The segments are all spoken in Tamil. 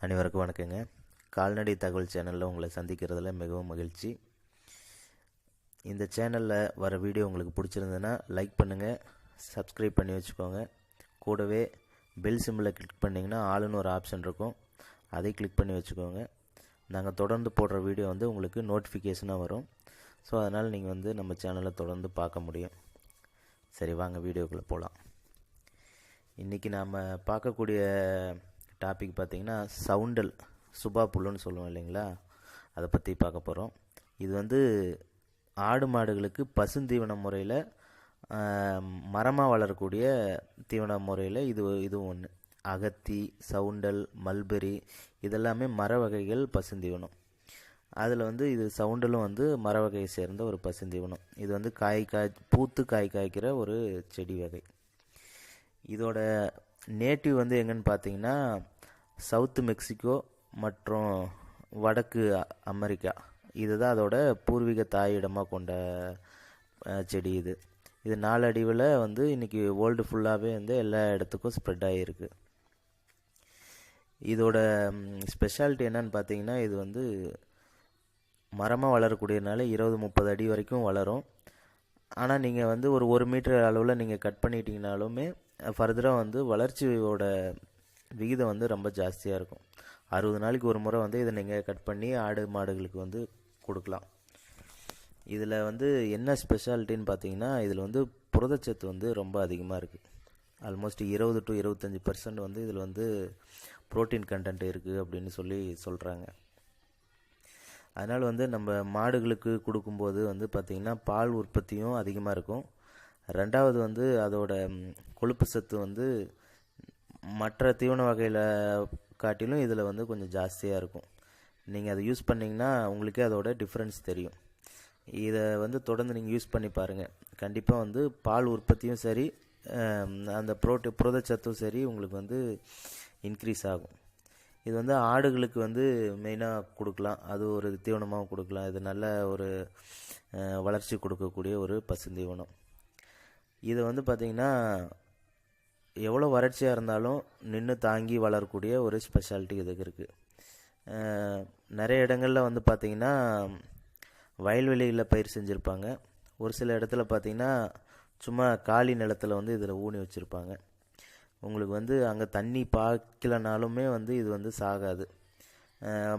அனைவருக்கும் வணக்கங்க. கால்நடை தகவல் சேனலில் உங்களை சந்திக்கிறதுல மிகவும் மகிழ்ச்சி. இந்த சேனலில் வர வீடியோ உங்களுக்கு பிடிச்சிருந்ததுன்னா லைக் பண்ணுங்கள், சப்ஸ்கிரைப் பண்ணி வச்சுக்கோங்க. கூடவே பெல் சிம்பிளை கிளிக் பண்ணிங்கன்னா ஆளுன்னு ஒரு ஆப்ஷன் இருக்கும், அதை கிளிக் பண்ணி வச்சுக்கோங்க. நாங்கள் தொடர்ந்து போடுற வீடியோ உங்களுக்கு நோட்டிஃபிகேஷனாக வரும். ஸோ அதனால் நீங்கள் நம்ம சேனலை தொடர்ந்து பார்க்க முடியும். சரி, வாங்க வீடியோக்குள்ளே போகலாம். இன்றைக்கி நாம் பார்க்கக்கூடிய டாபிக் பார்த்திங்கன்னா சவுண்டல், சுபா புல்லுன்னு சொல்லுவோம் இல்லைங்களா, அதை பற்றி பார்க்க போகிறோம். இது ஆடு மாடுகளுக்கு பசுந்தீவன முறையில் மரமாக வளரக்கூடிய தீவன முறையில் இதுவும் ஒன்று. அகத்தி, சவுண்டல், மல்பெரி இதெல்லாமே மர வகைகள் பசுந்தீவனம். அதில் இது சவுண்டலும் மர வகையை சேர்ந்த ஒரு பசுந்தீவனம். இது பூத்து காய் காய்க்கிற ஒரு செடி வகை. இதோட நேட்டிவ் எங்கன்னு பார்த்தீங்கன்னா சவுத்து மெக்சிகோ மற்றும் வடக்கு அமெரிக்கா. இதுதான் அதோட பூர்வீக தாயிடமாக கொண்ட செடி. இது நாளடைவில் இன்றைக்கி வேர்ல்டு ஃபுல்லாகவே எல்லா இடத்துக்கும் ஸ்ப்ரெட் ஆகிருக்கு. இதோட ஸ்பெஷாலிட்டி என்னன்னு பார்த்தீங்கன்னா, இது மரமாக வளரக்கூடியதுனால 20-30 அடி வரைக்கும் வளரும். ஆனால் நீங்கள் ஒரு மீட்டர் அளவில் நீங்கள் கட் பண்ணிட்டீங்கனாலுமே ஃபர்தராக வளர்ச்சியோட விகிதம் ரொம்ப ஜாஸ்தியாக இருக்கும். 60 நாளைக்கு ஒரு முறை இதை நீங்கள் கட் பண்ணி ஆடு மாடுகளுக்கு கொடுக்கலாம். இதில் என்ன ஸ்பெஷாலிட்டின்னு பார்த்தீங்கன்னா, இதில் புரதச்சத்து ரொம்ப அதிகமாக இருக்குது. ஆல்மோஸ்ட் 20 to 25% இதில் புரோட்டீன் கண்டென்ட் இருக்குது அப்படின்னு சொல்கிறாங்க. அதனால் நம்ம மாடுகளுக்கு கொடுக்கும்போது பார்த்திங்கன்னா பால் உற்பத்தியும் அதிகமாக இருக்கும். ரெண்டாவது அதோட கொழுப்பு சத்து மற்ற தீவன வகையில் காட்டிலும் இதில் கொஞ்சம் ஜாஸ்தியாக இருக்கும். நீங்கள் அதை யூஸ் பண்ணிங்கன்னா உங்களுக்கே அதோட டிஃப்ரென்ஸ் தெரியும். இதை தொடர்ந்து நீங்கள் யூஸ் பண்ணி பாருங்கள். கண்டிப்பாக பால் உற்பத்தியும் சரி, அந்த புரதச்சத்தும் சரி உங்களுக்கு இன்க்ரீஸ் ஆகும். இது ஆடுகளுக்கு மெயினாக கொடுக்கலாம். அது ஒரு தீவனமாகவும் கொடுக்கலாம். இது நல்ல ஒரு வளர்ச்சி கொடுக்கக்கூடிய ஒரு பசுந்தீவனம். இது பார்த்திங்கன்னா எவ்வளோ வறட்சியாக இருந்தாலும் நின்று தாங்கி வளரக்கூடிய ஒரு ஸ்பெஷாலிட்டி இதுக்கு இருக்குது. நிறைய இடங்களில் பார்த்திங்கன்னா வயல்வெளியில் பயிர் செஞ்சுருப்பாங்க. ஒரு சில இடத்துல பார்த்திங்கன்னா சும்மா காலி நிலத்தில் இதில் ஊனி வச்சுருப்பாங்க. உங்களுக்கு அங்கே தண்ணி பாய்க்கலனாலுமே இது சாகாது.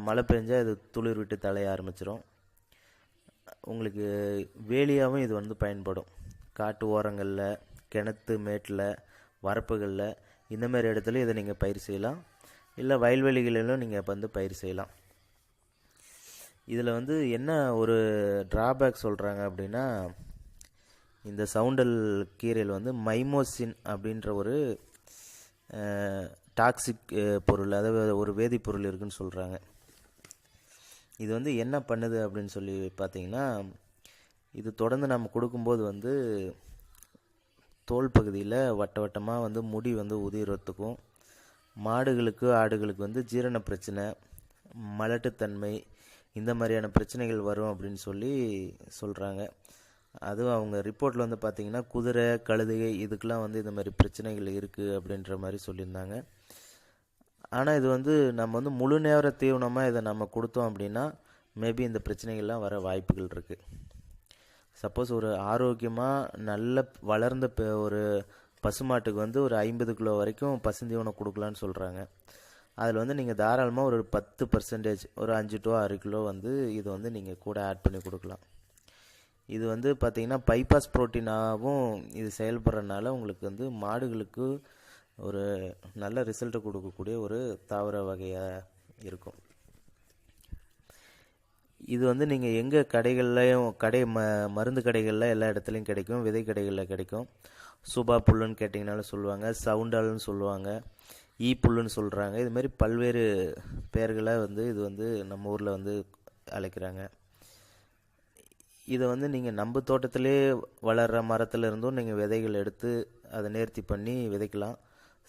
மழை பெஞ்சால் இது துளிர் விட்டு தலைய ஆரம்பிச்சிடும். உங்களுக்கு வேலியாகவும் இது பயன்படும். காட்டு ஓரங்களில், கிணத்து மேட்டில், வரப்புகளில் இந்தமாரி இடத்துல இதை நீங்கள் பயிர் செய்யலாம். இல்லை வயல்வெளிகளிலும் நீங்கள் பயிர் செய்யலாம். இதில் என்ன ஒரு ட்ராபேக் சொல்கிறாங்க அப்படின்னா, இந்த சவுண்டல் கீரையில் மைமோசின் அப்படின்ற ஒரு டாக்ஸிக் பொருள், அதாவது ஒரு வேதிப்பொருள் இருக்குதுன்னு சொல்கிறாங்க. இது என்ன பண்ணுது அப்படின்னு சொல்லி பார்த்தீங்கன்னா, இது தொடர்ந்து நம்ம கொடுக்கும்போது தோல் பகுதியில் வட்ட வட்டமாக முடி உதிரத்துக்கும், மாடுகளுக்கு ஆடுகளுக்கு ஜீரண பிரச்சனை, மலட்டுத்தன்மை இந்த மாதிரியான பிரச்சனைகள் வரும் அப்படின்னு சொல்கிறாங்க. அதுவும் அவங்க ரிப்போர்ட்டில் பார்த்திங்கன்னா குதிரை, கழுதை இதுக்கெலாம் இந்த மாதிரி பிரச்சனைகள் இருக்குது அப்படின்ற மாதிரி சொல்லியிருந்தாங்க. ஆனால் இது நம்ம முழு நேர தீவனமாக இதை நம்ம கொடுத்தோம் அப்படின்னா மேபி இந்த பிரச்சனைகள்லாம் வர வாய்ப்புகள் இருக்குது. சப்போஸ் ஒரு ஆரோக்கியமாக நல்ல வளர்ந்த ஒரு பசுமாட்டுக்கு ஒரு 50 கிலோ வரைக்கும் பசுந்தீவனம் கொடுக்கலான்னு சொல்கிறாங்க. அதில் நீங்கள் தாராளமாக ஒரு 10%, ஒரு 5 to 6 கிலோ இது நீங்கள் கூட ஆட் பண்ணி கொடுக்கலாம். இது பார்த்திங்கன்னா பைபாஸ் புரோட்டீனாகவும் இது செயல்படுறதுனால உங்களுக்கு மாடுகளுக்கு ஒரு நல்ல ரிசல்ட்டை கொடுக்கக்கூடிய ஒரு தாவர வகையாக இருக்கும். இது நீங்கள் எங்கே கடைகள்லையும் மருந்து கடைகளில் எல்லா இடத்துலையும் கிடைக்கும், விதை கடைகளில் கிடைக்கும். சுபா புல்லுன்னு கேட்டிங்கனாலும் சொல்லுவாங்க, சவுண்டால்னு சொல்லுவாங்க, புல்லுன்னு சொல்கிறாங்க. இதுமாரி பல்வேறு பெயர்களை இது நம்ம ஊரில் அழைக்கிறாங்க. இதை நீங்கள் நம்ம தோட்டத்திலே வளர்கிற மரத்தில் இருந்தும் நீங்கள் விதைகள் எடுத்து அதை நேர்த்தி பண்ணி விதைக்கலாம்.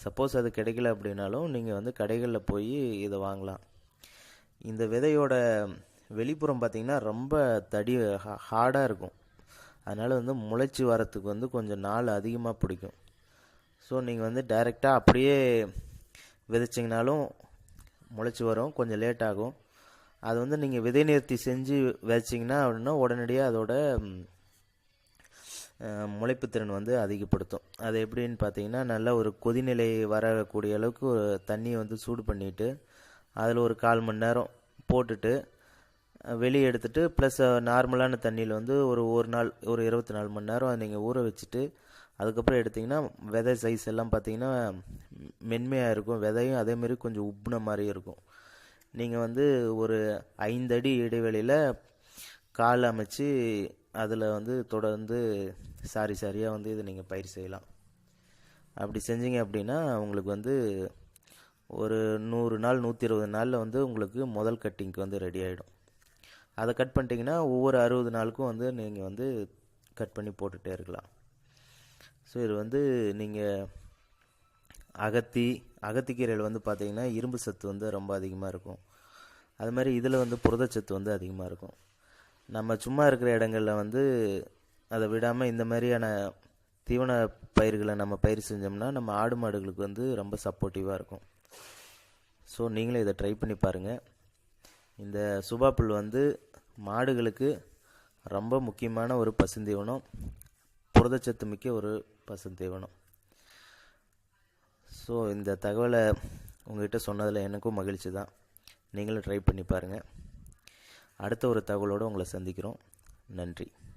சப்போஸ் அது கிடைக்கல அப்படின்னாலும் நீங்கள் கடைகளில் போய் இதை வாங்கலாம். இந்த விதையோட வெளிப்புறம் பார்த்திங்கன்னா ரொம்ப ஹார்டாக இருக்கும். அதனால் முளைச்சி வரத்துக்கு கொஞ்சம் நாள் அதிகமாக பிடிக்கும். ஸோ நீங்கள் டைரெக்டாக அப்படியே விதைச்சிங்கனாலும் முளைச்சி வரும், கொஞ்சம் லேட் ஆகும். அது வந்து நீங்கள் விதை நேர்த்தி செஞ்சு வச்சிங்கன்னா அப்படின்னா உடனடியாக அதோட முளைப்புத்திறன் வந்து அதிகப்படுத்தும். அது எப்படின்னு பார்த்தீங்கன்னா, நல்ல ஒரு கொதிநிலை வரக்கூடிய அளவுக்கு தண்ணியை வந்து சூடு பண்ணிவிட்டு அதில் ஒரு 1/4 மணி நேரம் போட்டுட்டு வெளியே எடுத்துட்டு ப்ளஸ் நார்மலான தண்ணியில் வந்து ஒரு நாள் ஒரு 24 மணி நேரம் நீங்கள் ஊற வச்சுட்டு அதுக்கப்புறம் எடுத்திங்கன்னா விதை சைஸ் எல்லாம் பார்த்தீங்கன்னா மென்மையாக இருக்கும். விதையும் அதேமாரி கொஞ்சம் உப்புன மாதிரி இருக்கும். நீங்கள் வந்து ஒரு 5 அடி இடைவெளியில் கால் அமைச்சு அதில் வந்து தொடர்ந்து சாரியாக வந்து இதை நீங்கள் பயிர் செய்யலாம். அப்படி செஞ்சீங்க அப்படின்னா உங்களுக்கு வந்து ஒரு 100 நாள் 120 நாளில் வந்து உங்களுக்கு முதல் கட்டிங்க்கு வந்து ரெடி ஆகிடும். அதை கட் பண்ணிட்டீங்கன்னா ஒவ்வொரு 60 நாளுக்கும் வந்து நீங்கள் வந்து கட் பண்ணி போட்டுகிட்டே இருக்கலாம். ஸோ இது வந்து நீங்கள் அகத்திக்கீரையில் வந்து பார்த்தீங்கன்னா இரும்பு சத்து வந்து ரொம்ப அதிகமாக இருக்கும். அது மாதிரி இதில் வந்து புரதச்சத்து வந்து அதிகமாக இருக்கும். நம்ம சும்மா இருக்கிற இடங்களில் வந்து அதை விடாமல் இந்த மாதிரியான தீவன பயிர்களை நம்ம பயிர் செஞ்சோம்னா நம்ம ஆடு மாடுகளுக்கு வந்து ரொம்ப சப்போர்ட்டிவாக இருக்கும். ஸோ நீங்களே இதை ட்ரை பண்ணி பாருங்கள். இந்த சுபாப்புல் வந்து மாடுகளுக்கு ரொம்ப முக்கியமான ஒரு பசுந்தீவனம், புரதச்சத்து மிக்க ஒரு பசுந்தீவனம். ஸோ இந்த தகவலை உங்கள்கிட்ட சொன்னதில் எனக்கும் மகிழ்ச்சி தான். நீங்களும் ட்ரை பண்ணி பாருங்கள். அடுத்த ஒரு தகவலோடு உங்களை சந்திக்கிறோம். நன்றி.